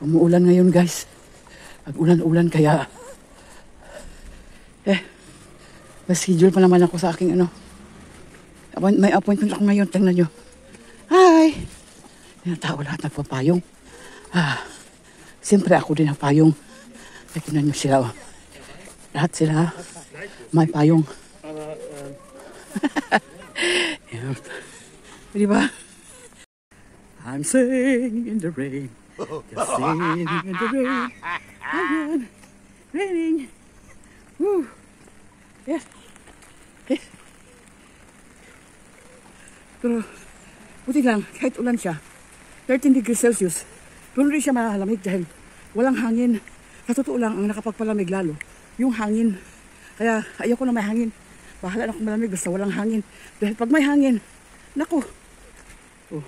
Umuulan ngayon guys. Pag-ulan-ulan kaya may schedule pa naman ako sa aking may appointment ako ngayon. Tingnan nyo. Hi! Yan tao lahat nagpapayong. Siyempre ako din ang payong. Tingnan nyo sila. Lahat sila may payong. Diba? I'm singing in the rain. Just singing in the rain. Ayan. Raining. Woo. Yes. Yes. Pero, buti lang, kahit ulan siya, 13 degrees Celsius, pero hindi siya malamig dahil walang hangin. Sa totoo lang, ang nakapagpalamig lalo, yung hangin. Kaya, ayoko na may hangin. Bahala na akong malamig basta walang hangin. Dahil pag may hangin, naku. Oh.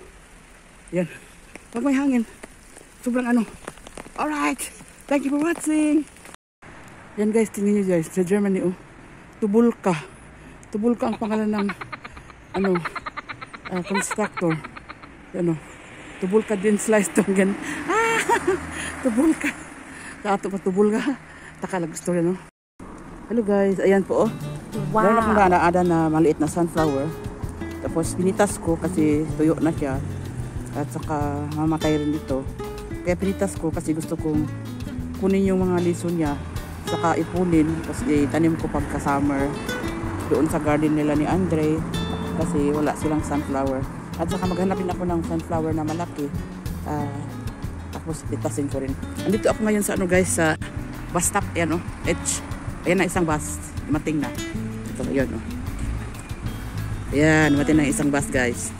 Yan. Pag may hangin, sobrang Alright. Thank you for watching. Yan guys, tingnan nyo guys. Sa Germany, Tubulka. Tubulka ang pangalan ng, constructor. Yan Tubulka din slice tong yan. Tubulka. Kato pa Tubulka. Takalag gusto yan, Hello guys, ayan po, Wow. Meron akong naada na maliit na sunflower. Tapos pinitas ko kasi tuyo na siya. At saka mamatay rin dito. Kaya pinitas ko kasi gusto kong kunin yung mga liso niya. Saka ipunin. Tapos itanim ko pagka summer. Doon sa garden nila ni Andre. Kasi wala silang sunflower. At saka maghanapin ako ng sunflower na malaki. Tapos pitasin ko rin. Andito ako ngayon sa guys, sa bus stop. Ayan H. Ayan na isang bus. Mating na. Ito, ayan Ayan, mating na isang bus guys.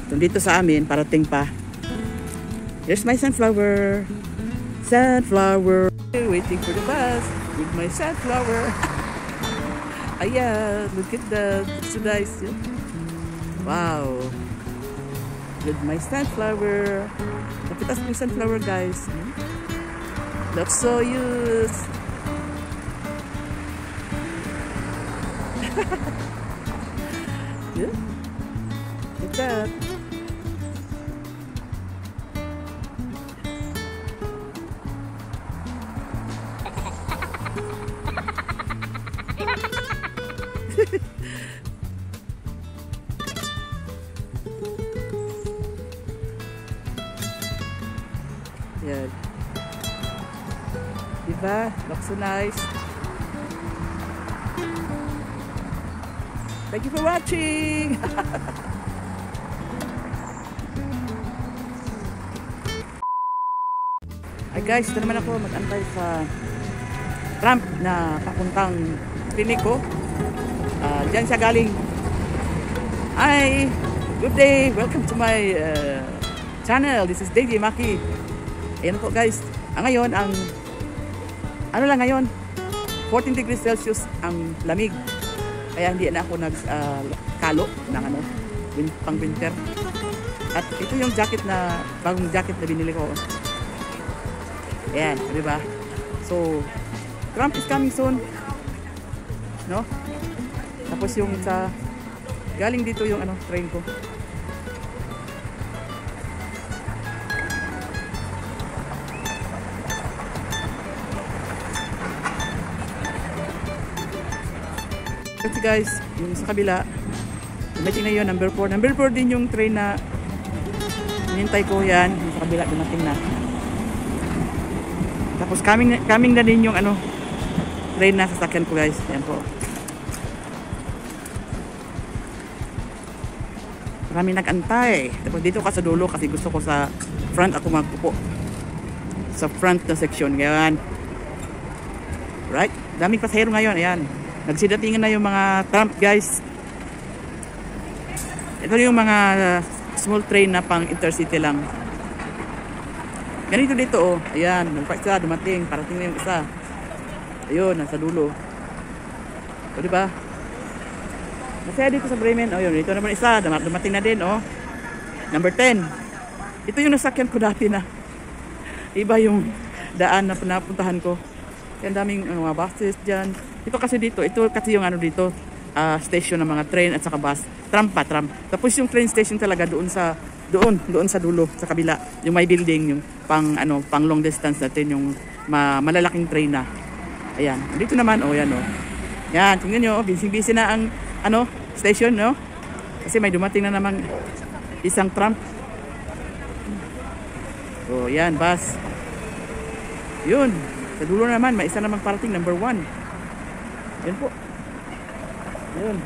Ito dito sa amin, parating pa. Here's my sunflower. Sunflower. Waiting for the bus with my sunflower. Ayan, look at that. It's so nice. Wow. With my sunflower. Napitas mo yung sunflower guys. Looks so used. Yeah. Look at that. Yan. Diba? Looks so nice. Thank you for watching! Hi guys, ito naman ako mag-antay sa ramp na papuntang klinik ko. Diyan siya galing. Hi! Good day! Welcome to my channel. This is DJ Maki. Ayan po guys. Ngayon, ngayon, 14 degrees Celsius ang lamig. Kaya hindi na ako nagkalo ng pang winter. At ito yung jacket bagong jacket na binili ko. Ayan, di ba? So, Trump is coming soon. No? Tapos yung galing dito yung train ko. Kasi guys, yung sa kabila, dumating na yun, number 4. Number 4 din yung train na hinintay ko yan. Yung sa kabila, dumating na. Tapos coming na din yung train na sasakyan ko guys. Yan po. Marami nag-antay. Tapos dito ka sa dulo kasi gusto ko sa front ako magpupo. Sa front na section. Ngayon. Right? Daming pasahero ngayon. Ayan. Nagsidatingan na yung mga Trump guys. Ito yung mga small train na pang intercity lang. Ganito dito Ayan, isa dumating, parating na yung isa. Ayun, nasa dulo. O diba? Masaya dito sa Bremen. Yun, dito naman isa, dumating na din Number 10. Ito yung nasakyan ko dati na. Iba yung daan na pinapuntahan ko. Kaya daming mga buses dyan. Ito kasi yung ano dito, station ng mga train at saka bus. Tram. Tapos yung train station talaga doon sa dulo, sa kabila. Yung may building, yung pang long distance natin, yung malalaking train na. Ayan. Dito naman, yan Yan, tingnan nyo, busy na ang station, no? Kasi may dumating na namang isang tram. Yan, bus. Yun. Sa dulo naman, may isa namang parating, number 1. Yan po. Yun.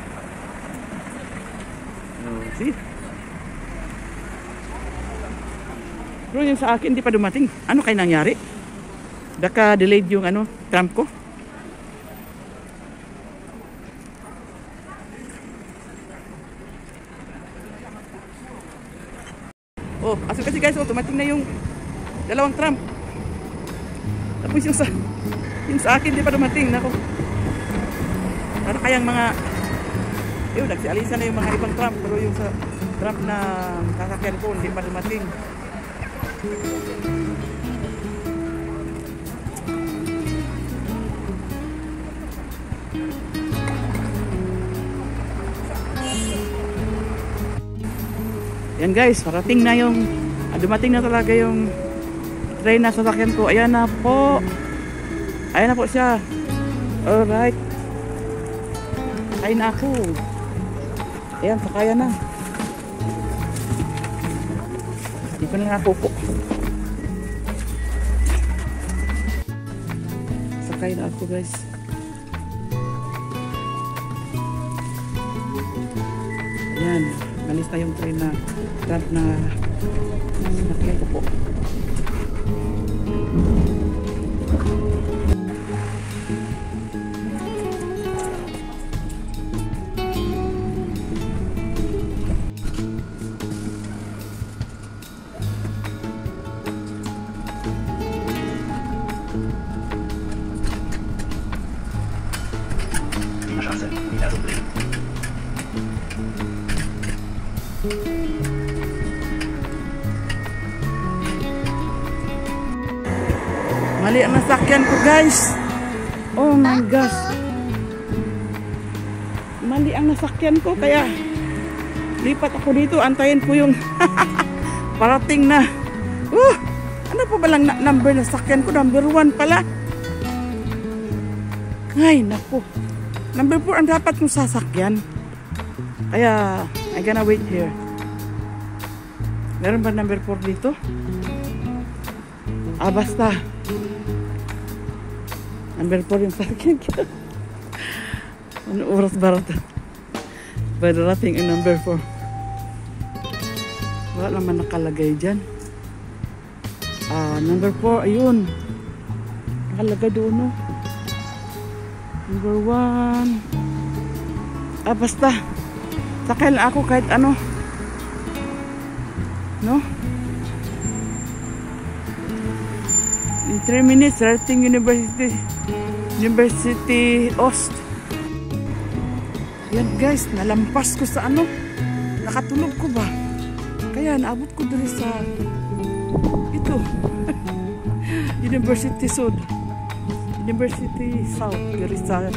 See? Pero yung sa akin, hindi pa dumating. Ano kayo nangyari? Baka delayed yung tram ko. Kasi guys, dumating na yung dalawang tram. Tapos yung sa akin, hindi pa dumating. Nako. Para kayang mga nagsialisa na yung mga ibang tram, pero yung sa tram na sasakyan ko hindi pa dumating. Yan guys, parating na yung dumating na talaga yung train na sasakyan ko. Ayan na po siya. Alright, sakay na ako. Ayan, sakaya na. Hindi ko na ako po. Sakay na ako guys. Ayan, malis na yung train na tram na sinakyan ko po. Mali ang nasakyan ko guys. Oh my gosh. Mali ang nasakyan ko kaya lipat ako dito. Antayin ko yung parating na. Ano pa ba lang number na sakyan ko? Number 1 pala. Ay naku. Number 4 ang dapat kong sasakyan. Kaya I gonna wait here. Meron ba number 4 dito? Basta number 4 yung sakyan ko. Ano oras ba darating ang number 4? Wala naman nakalagay dyan. Number 4, ayun. Nakalagay doon, no? Number 1. Basta. Sakay lang ako kahit ano. No? In 3 minutes, rating University Ost. Yan guys, nalampas ko sa nakatulog ko ba? Kaya naabot ko dito sa ito. University South diri sa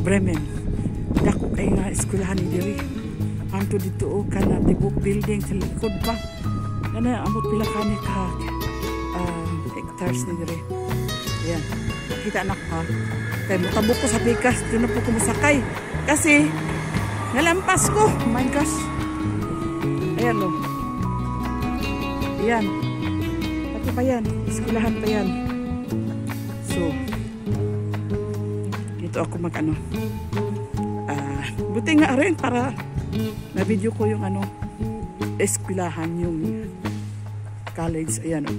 Bremen. Dako kay nga eskwelahan ni diri. Anto dito kana tibok building sa likod pa. Kana amot pila kani ka hectares ni diri. Ayan. Kita anak ha. Kaya mutabok ko sa pikas. Doon na po ko masakay. Kasi, nalampas ko. Oh my gosh. Ayan o. Ayan. Pati pa yan. Iskulahan pa yan. So, dito ako buti nga rin para na-video ko yung eskwelahan, yung college. Ayan o.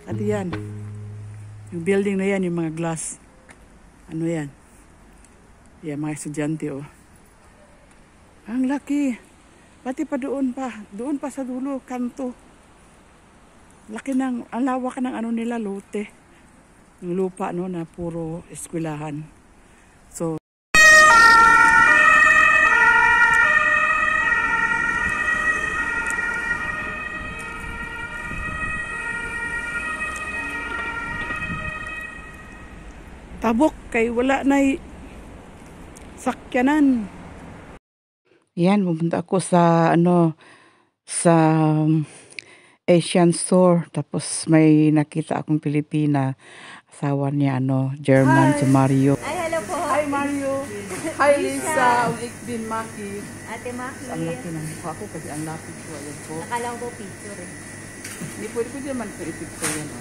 At yan. Yung building na yan, yung mga glass. Ano yan? Yan, mga estudyante, oh. Ang laki. Pati pa doon pa sa dulo, kanto. Laki ang lawak ng nila, lote. Yung lupa, na puro eskwelahan. So, Tabok kay wala na sakyanan. Yan, pumunta ako sa sa Asian store. Tapos may nakita akong Pilipina. Asawa niya German, si Mario. Ay, hello po. Hi Mario. Hi Lisa. Ulit din Maki. Ate Maki. Ang laki ng mukha ko kasi ang lapit ko. Ayan po. Nakala ko picture eh. Hindi pwede naman ito i-picture yan.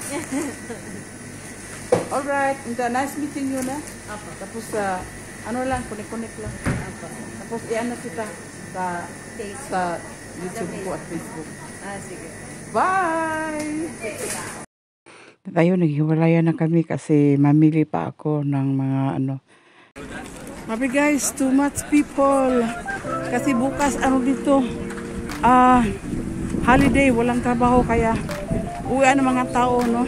Alright. Nice meeting you na. Apo. Tapos lang, connect lang. Apo. Tapos i-ano kita sa YouTube ko at Facebook. Sige. Bye! Tayo, naghiwalayan na kami kasi mamili pa ako ng mga Sabi guys, too much people. Kasi bukas dito, holiday, walang trabaho kaya uwian ng mga tao, no?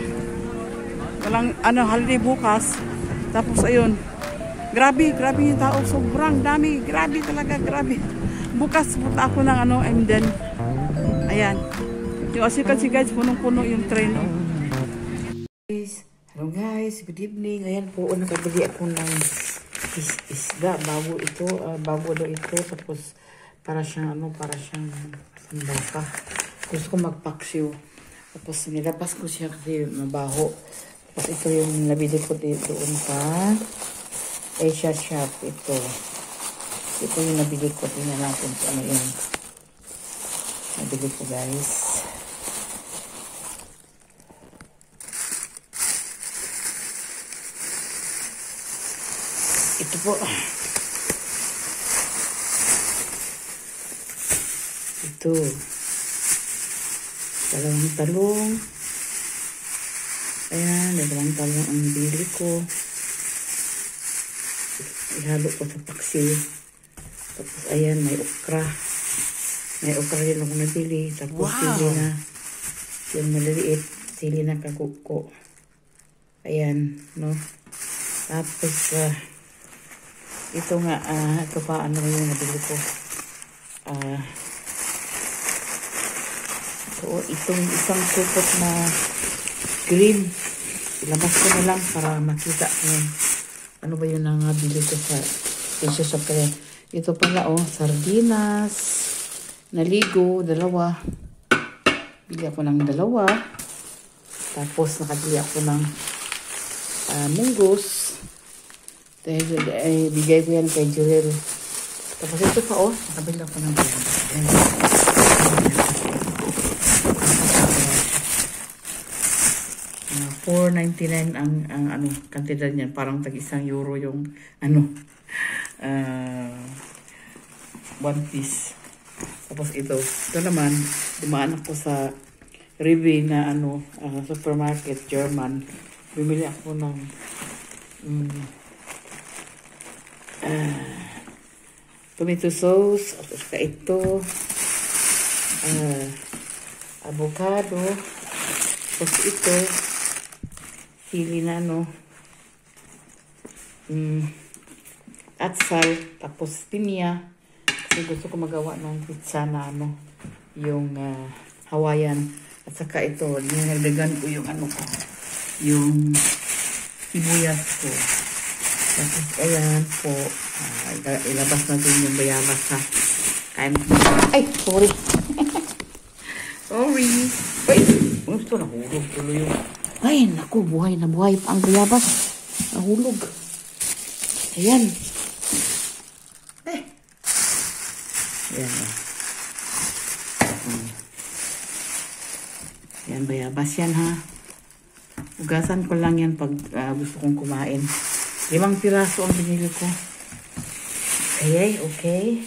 Walang holiday bukas. Tapos ayun, grabe yung tao, sobrang dami, grabe talaga, grabe. Bukas punta ako ng and then, ayan. Yung as you can see guys, punong-puno yung train. Hello guys, good evening. Ayan po, nakabili ako ng isda. Bago ito, bago daw ito. Tapos, para siyang baka. Gusto ko magpaksiw. Tapos, nilabas ko siya kasi mabaho. Tapos, ito yung nabili ko dito sa Asia Shop. Ito yung nabili ko. Tingnan natin kung ano yun. Nabili ko guys. Ito po. Ito. Dalawang talong. Ayan, dalawang talong ang bili ko. Ihalo ko sa paksiw. Tapos ayan, may okra. May okra rin ako nabili. Tapos sili na. Yung maliliit. Sili na kakuko. Ayan, no? Tapos, ito nga, ito pa, yung nabili ko. Itong isang supot na green. Ilabas ko na lang para makita ko ano ba yun ang nabili ko sa Asia Shop. Kaya ito pala, sardinas, naligo, dalawa. Bili ako ng dalawa. Tapos nakabili ako ng munggos. Bigay ko yan kay Jurel. Tapos ito pa nakabili ako ng bayabas. $4.99 ang kantidad niyan. Parang tag €1 yung one piece. Tapos ito naman, dumaan ako sa Ribe na supermarket, German. Bumili ako ng tomato sauce, at saka ito, avocado, tapos ito, sili na atsal, tapos pinya, kasi gusto ko magawa ng pizza na yung Hawaiian, at saka ito, nilagdagan ko yung yung sibuyas ko. Tapos, ayan po. Ilabas natin yung bayabas ha. Ay, sorry. Sorry. Wait. Gusto na hulog tuloy yung. Ay, naku. Buhay na buhay pa ang bayabas. Nahulog. Ayan. Ayan. Ayan, bayabas yan ha. Ugasan ko lang yan pag gusto kong kumain. 5 piraso ang binili ko. Okay.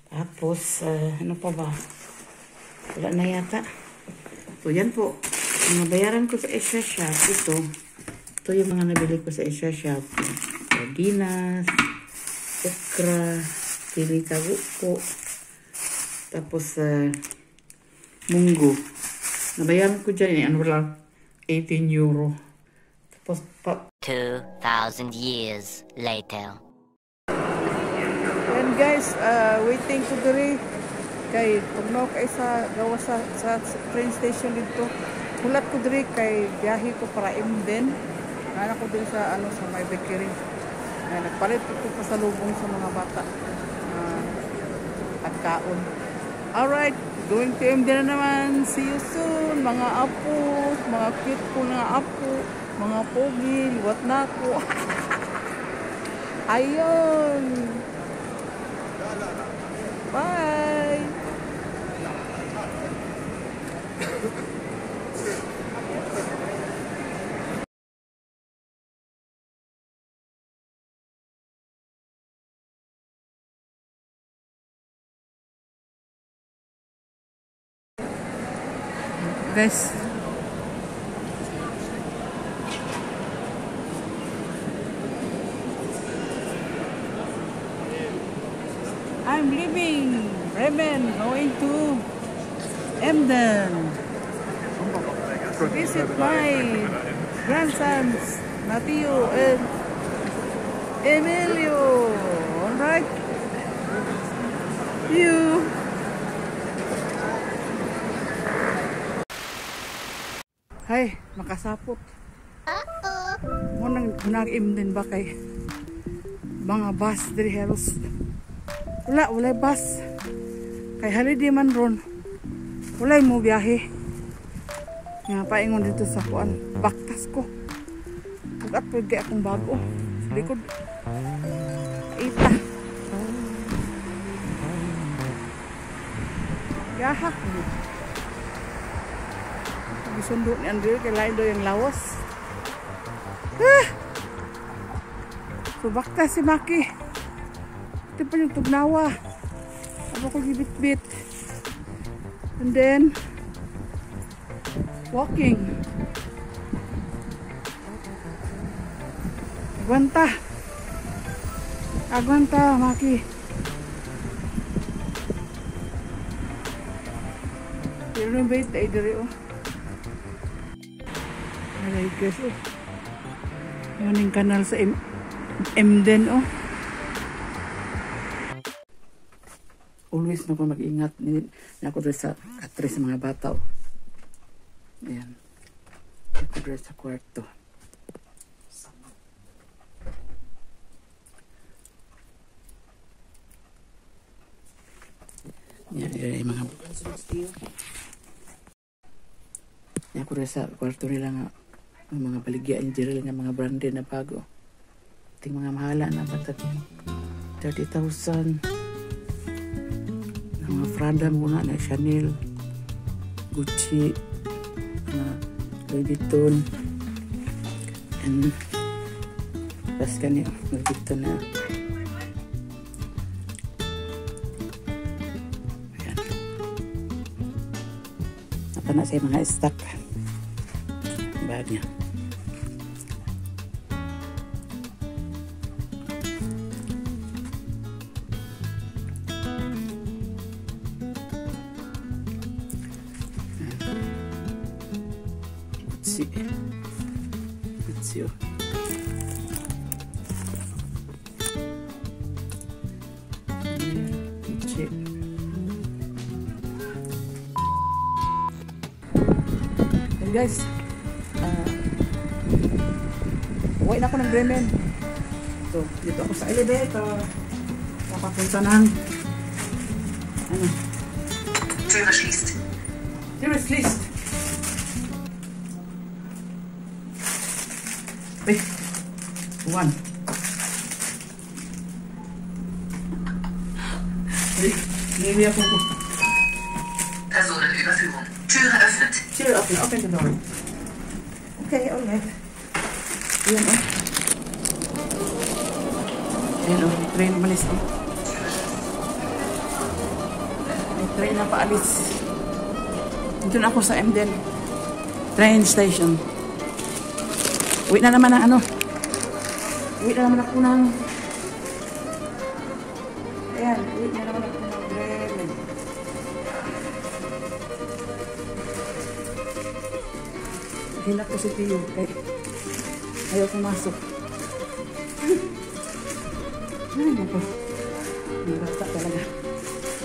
Tapos, ano pa ba? Wala na yata. So, yan po. Ang nabayaran ko sa Asia Shop, ito yung mga nabili ko sa Asia Shop. Sardinas, okra, sili kabuko, tapos, munggo. Nabayaran ko dyan, €18. Tapos, 2,000 years later. And guys, waiting ko diri kay pagno kay sa gawa sa train station dito. Hulat ko diri kay biyahe ko para Imden. Naanak ko din sa, ano, sa may bakery. Nagpalit ko pasalubong sa mga bata. At kaon. Alright, going to MD na naman. See you soon, mga apo. Mga cute ko na apo. Mga pogi, liwat na ako. Ayun. Bye. Guys, I'm leaving Bremen, going to Emden to visit my grandsons Mateo and Emilio. Alright, you. Hay, makasapot. Mo nang Emden ba kay mga bus diri heros. Wala bus. Kay holiday man ron. Wala mo biyahe. Nga paingon dito sa kuan. Baktas ko. Ugat po kay akong bago. Sa likod. Ita. Yahak. Gisundok ni Andrew kay lain do yung lawas. So baktas si Maki. Ito pa yung tugnawa. Ako ko gibit-bit. And then, walking. Aguanta, Maki. Pero yung bait tayo diri, oh. Alay, guys, oh. Yung kanal sa Emden, oh. Always na po mag-ingat na ako doon sa katre sa mga bata. Oh. Ayan. Ako doon sa kwarto. Ayan, yung mga... Ako doon sa kwarto nila nga ang mga baligyan diri nga mga branded na bago. Ting mga mahala na batat 30,000. Mga Prada muna na Chanel, Gucci, Louis Vuitton, and pas kanyo Louis Vuitton na. Ayan. Apa na sa mga stock bag niya. Gucci. Gucci. And guys, uwi na ako ng Bremen. So, dito ako sa elevator. Papapunta ng ano? Tür schließt. Wait. 1. Nehmen wir Foto. Personenüberführung. Türe öffnet. Open the door. Okay, alright. Ayan, oh. Ayan, oh. Train umalis, oh. May train na paalis. Dito na ako sa Emden. Train station. Uwi na naman ang ano. Uwi na naman ako ng... Ayan, uwi na naman ako ng Bremen. Hinap ko si Tio. Ayaw pumasok. Ay, naku. Ang basta talaga.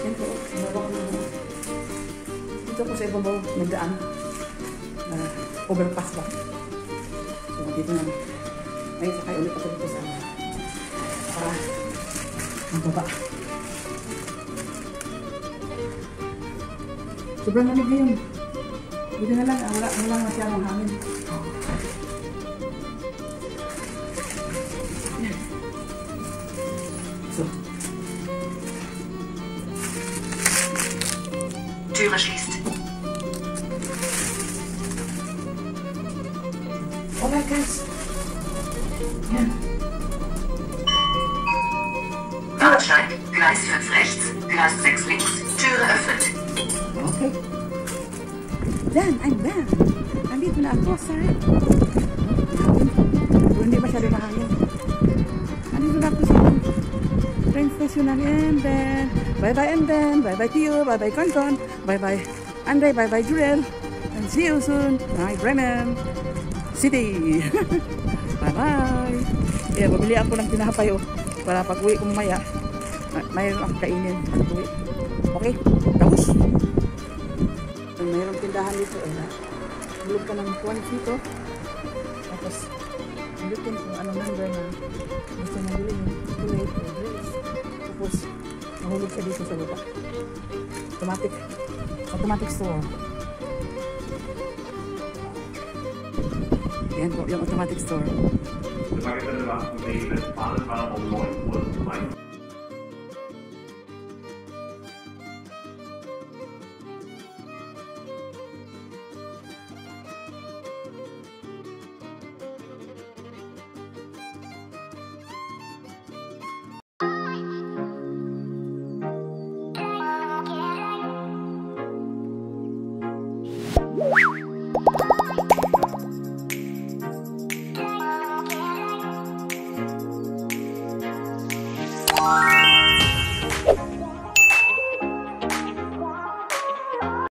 Yan po, nabawa ko na. Dito ko sa ibabaw, nagdaan. Overpass ba? So, dito na. May sakay ulit ako dito sa para magbaba. Sobrang lamig ngayon. Buti na lang, wala masyadong hangin. So. Türe schließt. Alright guys. Yan. Bahnsteig, Gleis 5 rechts, Gleis 6 links, Türe öffnet. Okay. Done, I'm done. Nandito na ako sa kung hindi masyado mahangin. Nandito na ako sa train station ng Emden. Bye-bye Emden. Bye-bye Tio. Bye-bye Konton. Bye-bye Andre. Bye-bye Jurel. And see you soon. Bye Bremen City. Bye-bye. Kaya bumili ako ng tinapay para pag-uwi ko mamaya. Mayroon akong kainin. Pag-uwi. Okay? Tapos. Mayroong tindahan dito hulog ka ng points dito taposulutin kung anong number na gusto na bilhin tapos mahulog ka dito sa baba. Automatic store. Yan po yung automatic store. Makita nila, may nagpapalan para mag-mall.